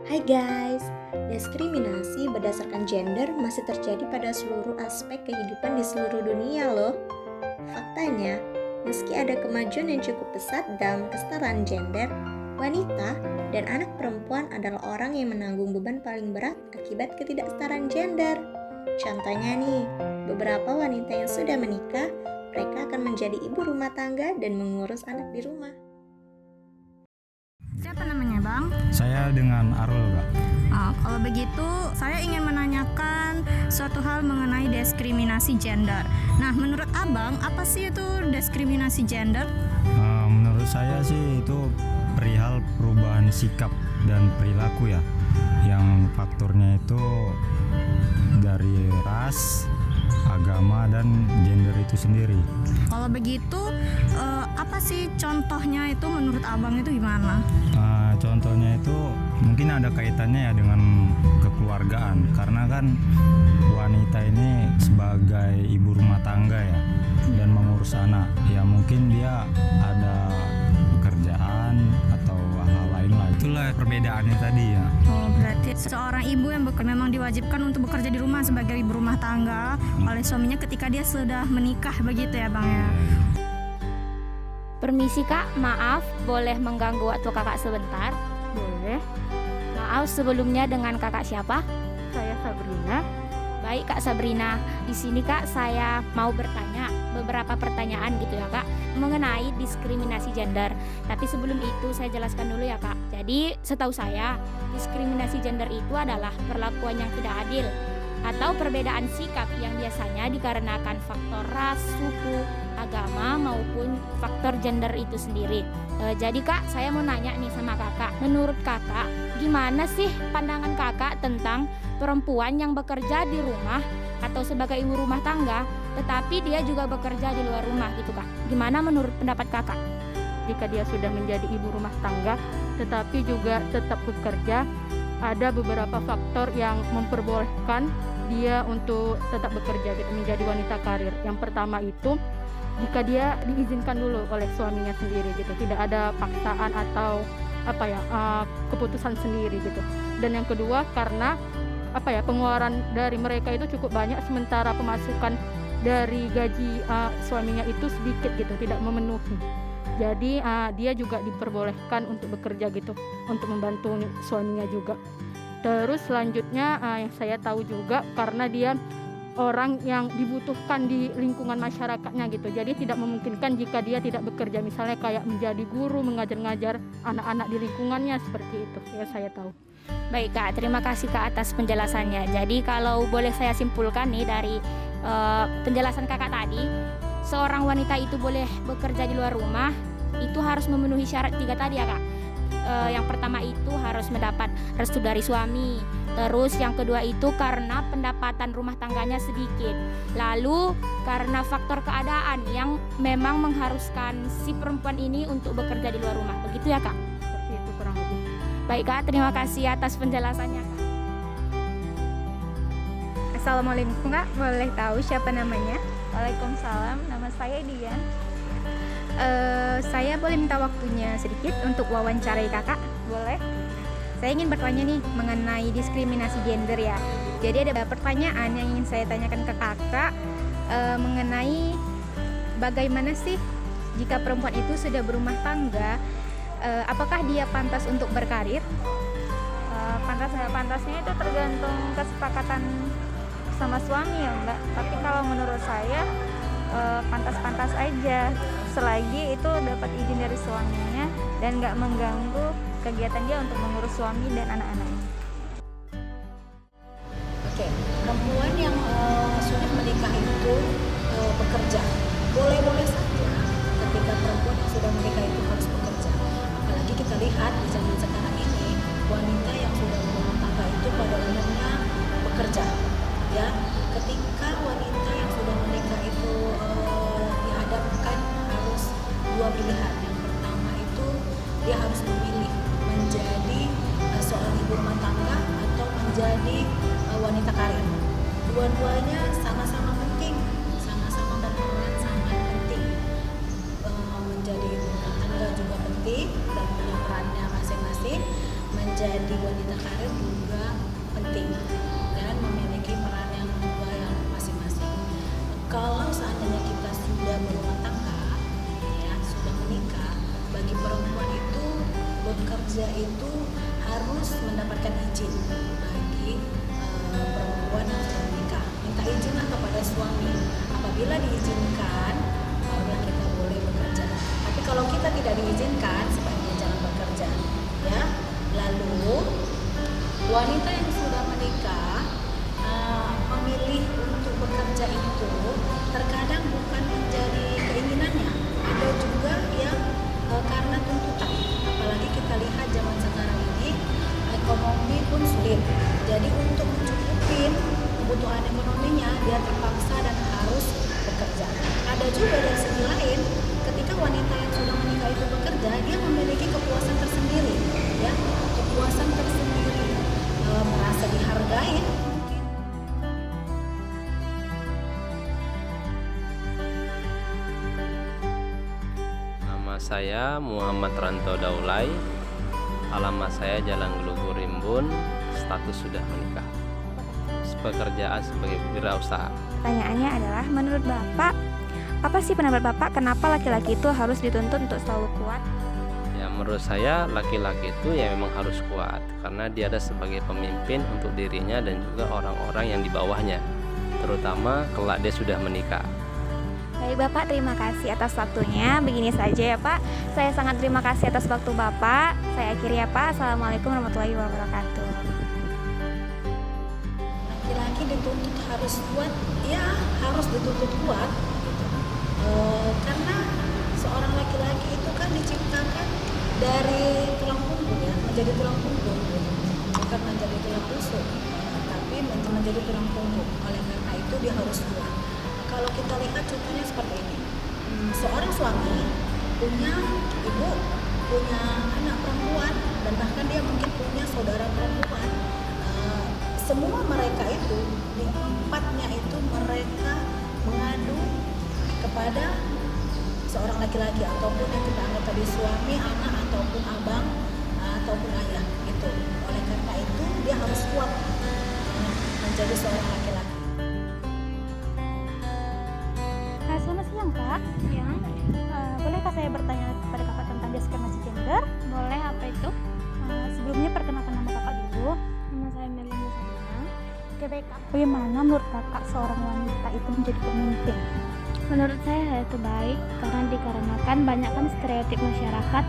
Hai guys, diskriminasi berdasarkan gender masih terjadi pada seluruh aspek kehidupan di seluruh dunia loh. Faktanya, meski ada kemajuan yang cukup pesat dalam kesetaraan gender, wanita dan anak perempuan adalah orang yang menanggung beban paling berat akibat ketidaksetaraan gender. Contohnya nih, beberapa wanita yang sudah menikah, mereka akan menjadi ibu rumah tangga dan mengurus anak di rumah. Siapa namanya Bang? Saya dengan Arul, Kak. Kalau begitu saya ingin menanyakan suatu hal mengenai diskriminasi gender. Nah, menurut Abang apa sih itu diskriminasi gender? Menurut saya sih itu perihal perubahan sikap dan perilaku ya, yang faktornya itu dari ras, agama, dan gender itu sendiri. Kalau begitu apa sih contohnya itu menurut Abang itu gimana? Contohnya itu mungkin ada kaitannya ya dengan kekeluargaan, karena kan wanita ini sebagai ibu rumah tangga ya, dan mengurus anak ya, mungkin dia ada pekerjaan atau hal lain lah. Itulah perbedaannya tadi ya. Berarti seorang ibu yang memang diwajibkan untuk bekerja di rumah sebagai ibu rumah tangga oleh suaminya ketika dia sudah menikah, begitu ya Bang ya? Permisi Kak, maaf boleh mengganggu waktu Kakak sebentar? Boleh, Maaf sebelumnya, dengan Kakak siapa? saya Sabrina. Baik Kak Sabrina, di sini Kak saya mau bertanya beberapa pertanyaan gitu ya Kak mengenai diskriminasi gender. Tapi sebelum itu saya jelaskan dulu ya Kak. Jadi setahu saya diskriminasi gender itu adalah perlakuan yang tidak adil atau perbedaan sikap yang biasanya dikarenakan faktor ras, suku, agama maupun faktor gender itu sendiri. Jadi Kak, saya mau nanya nih sama Kakak. Menurut Kakak, gimana sih pandangan Kakak tentang perempuan yang bekerja di rumah atau sebagai ibu rumah tangga, tetapi dia juga bekerja di luar rumah gitu Kak? Gimana menurut pendapat Kakak? Jika dia sudah menjadi ibu rumah tangga tetapi juga tetap bekerja, ada beberapa faktor yang memperbolehkan dia untuk tetap bekerja gitu, menjadi wanita karir. Yang pertama itu jika dia diizinkan dulu oleh suaminya sendiri gitu, tidak ada paksaan atau keputusan sendiri gitu. Dan yang kedua karena pengeluaran dari mereka itu cukup banyak, sementara pemasukan dari gaji suaminya itu sedikit gitu, tidak memenuhi. Jadi dia juga diperbolehkan untuk bekerja gitu, untuk membantu suaminya juga. Terus selanjutnya yang saya tahu juga karena dia orang yang dibutuhkan di lingkungan masyarakatnya gitu. Jadi tidak memungkinkan jika dia tidak bekerja, misalnya kayak menjadi guru, mengajar-ngajar anak-anak di lingkungannya, seperti itu yang saya tahu. Baik Kak, terima kasih Kak atas penjelasannya. Jadi kalau boleh saya simpulkan nih dari penjelasan Kakak tadi, seorang wanita itu boleh bekerja di luar rumah, itu harus memenuhi syarat 3 tadi ya Kak. Yang pertama itu harus mendapat restu dari suami. Terus yang kedua itu karena pendapatan rumah tangganya sedikit. Lalu karena faktor keadaan yang memang mengharuskan si perempuan ini untuk bekerja di luar rumah. Begitu ya Kak? Seperti itu kurang lebih. Baik Kak, terima kasih atas penjelasannya Kak. Assalamualaikum Kak, boleh tahu siapa namanya? Waalaikumsalam, nama saya Dian. Saya boleh minta waktunya sedikit untuk wawancarai kakak? Boleh? Saya ingin bertanya nih mengenai diskriminasi gender ya. Jadi ada pertanyaan yang ingin saya tanyakan ke kakak mengenai bagaimana sih jika perempuan itu sudah berumah tangga, apakah dia pantas untuk berkarir? Pantasnya itu tergantung kesepakatan sama suami ya Mbak. Tapi kalau menurut saya pantas-pantas aja selagi itu dapat izin dari suaminya dan nggak mengganggu kegiatan dia untuk mengurus suami dan anak-anaknya. Oke, perempuan yang sudah menikah itu bekerja, boleh-boleh saja ketika perempuan yang sudah menikah itu harus bekerja. Apalagi kita lihat di zaman sekarang ini, wanita yang sudah berumah tangga itu pada umumnya bekerja. Ya, ketika wanita yang sudah menikah itu dihadapkan harus 2 pilihan. Yang pertama itu dia harus memilih menjadi seorang ibu rumah tangga atau menjadi wanita karir. Dua-duanya sama-sama penting, sudah berumah tangga, ya sudah menikah, bagi perempuan itu bekerja itu harus mendapatkan izin. Bagi perempuan yang sudah menikah, minta izinlah kepada suami. Apabila diizinkan, barulah kita boleh bekerja. Tapi kalau kita tidak diizinkan, sebaiknya jangan bekerja, ya. Lalu wanita yang sudah menikah memilih untuk bekerja itu terkadang bukan menjadi keinginannya, ada juga yang karena tuntutan. Apalagi kita lihat zaman sekarang ini ekonomi pun sulit, jadi untuk mencukupin kebutuhan ekonominya dia terpaksa dan harus bekerja. Ada juga dari segi lain, ketika wanita yang sudah menikah itu bekerja, dia memiliki kepuasan tersendiri, ya, kepuasan tersendiri, merasa dihargai. Nama saya Muhammad Ranto Daulay, alamat saya Jalan Gelugur Rimbun, status sudah menikah. Pekerjaan sebagai wirausaha. Pertanyaannya adalah, menurut Bapak, apa sih pendapat Bapak kenapa laki-laki itu harus dituntut untuk selalu kuat? Ya, menurut saya laki-laki itu ya memang harus kuat karena dia ada sebagai pemimpin untuk dirinya dan juga orang-orang yang di bawahnya, terutama kelak dia sudah menikah. Baik Bapak, terima kasih atas waktunya. Begini saja ya Pak, saya sangat terima kasih atas waktu Bapak. Saya akhiri ya Pak. Assalamualaikum warahmatullahi wabarakatuh. Laki-laki dituntut harus kuat, ya harus dituntut kuat gitu. Karena seorang laki-laki itu kan diciptakan dari tulang punggung, ya, menjadi tulang punggung gitu. Bukan menjadi tulang rusuk, tapi menjadi tulang punggung. Oleh karena itu dia harus kuat. Kalau kita lihat contohnya seperti ini, seorang suami punya ibu, punya anak perempuan, dan bahkan dia mungkin punya saudara perempuan. Semua mereka itu, di empatnya itu mereka mengadu kepada seorang laki-laki ataupun yang kita anggap tadi suami, anak, ataupun abang, ataupun ayah gitu. Oleh karena itu dia harus kuat menjadi seorang laki-laki. Selamat siang Kak. Ya, Bolehkah saya bertanya kepada Kakak tentang diskriminasi gender? boleh. Apa itu? Sebelumnya perkenalkan nama Kakak dulu. Nama saya Melinda Sabina. Oke baik Kak. Bagaimana menurut Kakak seorang wanita itu menjadi pemimpin? Menurut saya hal itu baik karena dikarenakan banyak kan stereotip masyarakat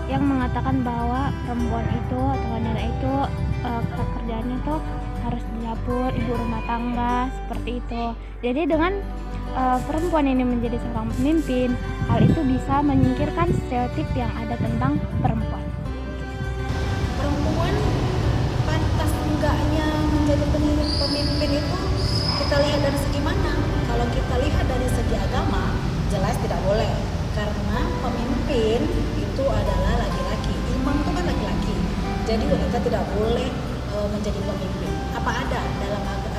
yang mengatakan bahwa perempuan itu atau wanita itu pekerjaannya tuh harus di dapur, ibu rumah tangga, seperti itu. Jadi dengan perempuan ini menjadi seorang pemimpin, hal itu bisa menyingkirkan stereotip yang ada tentang perempuan. Perempuan pantas enggaknya menjadi pemimpin itu kita lihat dari segi mana? Kalau kita lihat dari segi agama, jelas tidak boleh, karena pemimpin itu adalah laki-laki, imam itu kan laki-laki, jadi wanita tidak boleh menjadi pemimpin. Apa ada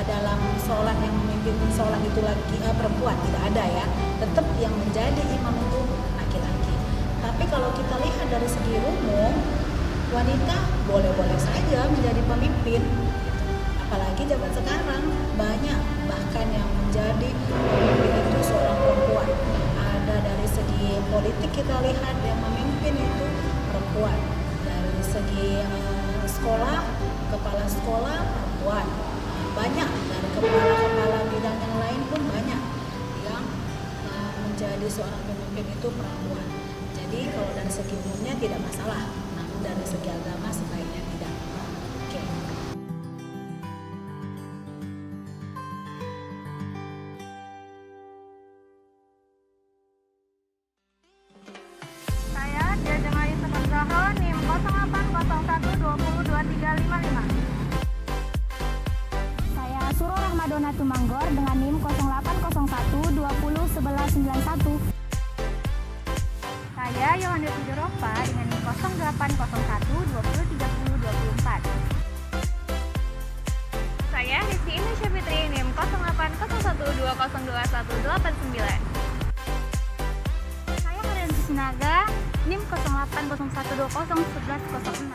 dalam sholat yang memimpin sholat itu lagi perempuan? Tidak ada, ya, tetap yang menjadi imam itu laki-laki. Tapi kalau kita lihat dari segi umum, wanita boleh-boleh saja menjadi pemimpin. Apalagi zaman sekarang banyak bahkan yang menjadi pemimpin itu seorang perempuan. Ada dari segi politik kita lihat yang memimpin itu perempuan. Dari segi sekolah, kepala sekolah perempuan. Banyak dari kepala-kepala bidang yang lain pun banyak yang menjadi seorang pemimpin itu perempuan. Jadi kalau dari segi umumnya tidak masalah, namun dari segi agama sebaiknya tidak. Oke. Saya Jajang Aisyah Nugraha, NIM 0801202355. Saya Suro Rahmadona Tumanggor dengan NIM 0801201191. Saya Yohanes Widiropa dengan NIM 0801203024. Saya Rizky Indonesia Fitri NIM 0801202189. Saya Marian Sinaga NIM 0801201106.